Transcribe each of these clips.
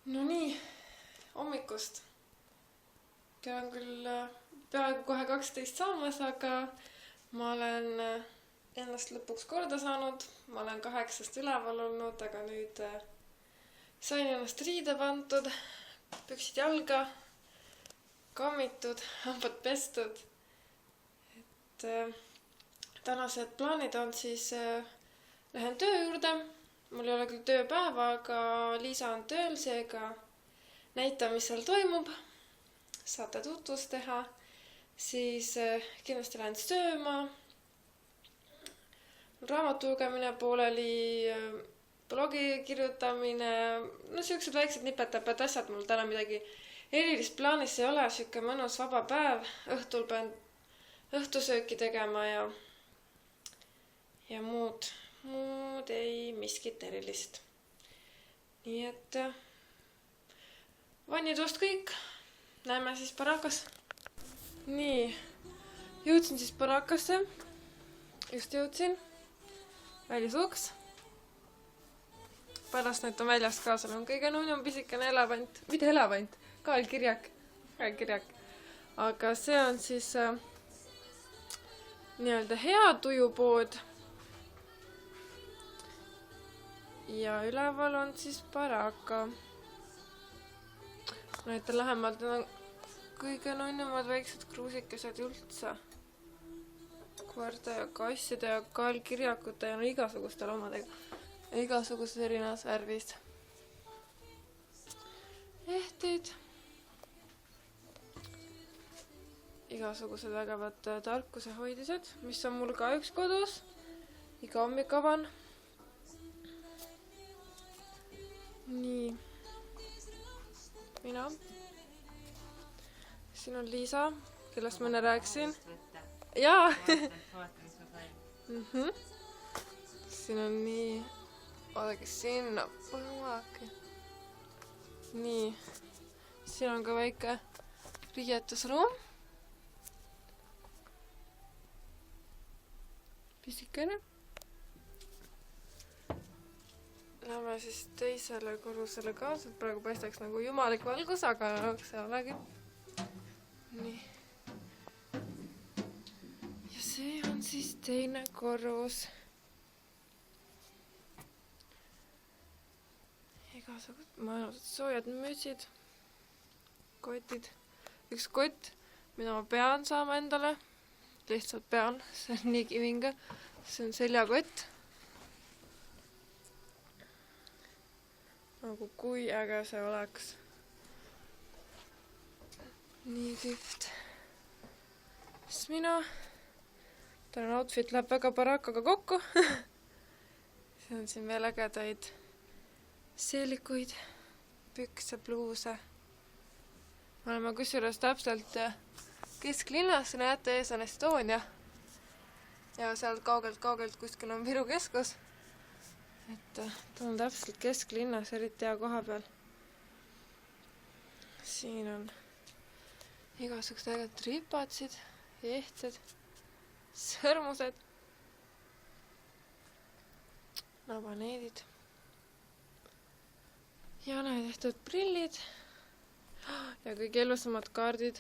No nii, hommikust. Kell on küll peaaegu kohe 12 saamas, aga ma olen ennast lõpuks korda saanud. Ma olen 8-st üleval olnud, aga nüüd sain ennast riide pandud, püksid jalga, kammitud, hambad pestud. Tänased plaanid on siis, lähen töö juurde. Mul ei ole küll tööpäeva, aga Liisa on tööl, seega näitan, mis seal toimub. Saate tutvust teha. Siis kindlasti lähen sööma. Raamatu lugemine pooleli, blogi kirjutamine. No siuksed väiksed nipetaped asjad, mul täna midagi erilist plaanis ei ole. Siuke mõnus vaba päev. Õhtul pean õhtusööki tegema ja muud ei miskit erilist. Nii et vannitoast kõik. Näeme siis barakas. Nii, jõudsin siis barakasse. Just jõudsin. Välis uks. Pärast näitan väljast ka, seal on kõige nunnum pisikene elevant. Mida elevant? Kaelkirjak. Aga see on siis nii-öelda hea tujupood. Ja üleval on siis baraka. Näitan lähemalt, need on kõige nunnumad väiksed kruusikesed üldse. Koerte ja kasside ja kaelkirjakute ja igasuguste loomadega. Igasuguses erinevas värvis. Ehtid. Igasugused vägevad tarkuse hoidised, mis on mul ka üks kodus. Iga hommik avan. Nii. Mina. Siin on Liisa, kellest ma enne rääkisin. Jaa. Siin on nii. Vaadake sinna. Vaadake. Nii. Siin on ka väike riietusruum. Pisikene. Lähme siis teisele korrusele ka, sest praegu paistaks nagu jumalik valgus, aga see olegi. Nii. Ja see on siis teine korrus. Igasugused mõnusad soojad mütsid. Kotid. Üks kott, mida ma pean saama endale. Lihtsalt pean, see on nii kivinga. See on seljakott. Nagu kui äge see oleks. Nii kihvt. Siis mina. Tänane outfit läheb väga barakaga kokku. See on siin veel ägedaid seelikuid, pükse, pluuse. Me oleme kusjuures täpselt kesklinnas. Näete, ees on Estonia. Ja sealt kaugelt kuskil on Viru keskus. Ta on täpselt kesklinnas, eriti hea koha peal. Siin on igasugused äged ripatsid, ehtsed, sõrmused, nabaneedid ja tehtud prillid ja kõige elusamad kaardid,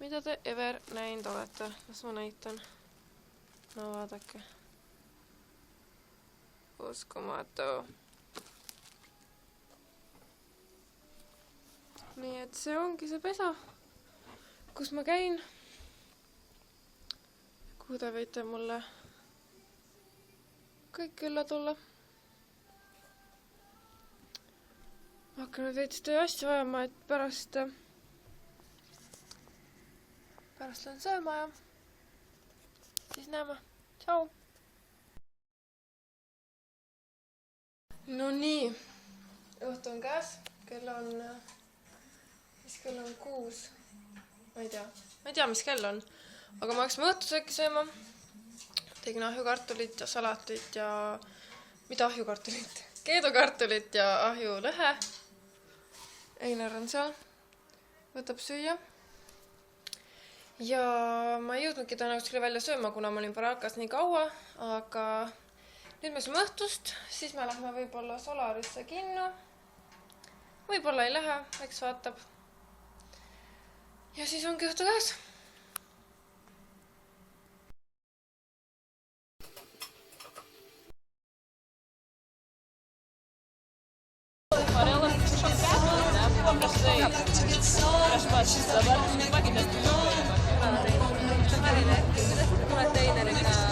mida te ever näinud olete. Las ma näitan. No vaadake. Uskumatu. Nii et see ongi see pesa, kus ma käin. Kuhu te võite mulle kõik külla tulla. Ma hakkan nüüd veits töö asju ajama, et pärast lähen sööma ja siis näeme. Tšau! No nii, õhtu on käes, kell on 6. Ma ei tea, mis kell on, aga ma hakkasime õhtusööki sööma. Tegin ahjukartulit ja salatit ja... Mida ahjukartulit? Keedukartulit ja ahjulõhe. Einar on seal, võtab süüa. Ja ma ei jõudnudki täna kuskile välja sööma, kuna ma olin barakas nii kaua, aga... Nüüd me saame õhtust, siis me lähme võib-olla Solarisse kinno võib-olla ei lähe, eks vaatab. Ja siis ongi õhtu käes. Marile, kuidas tuleb teineriga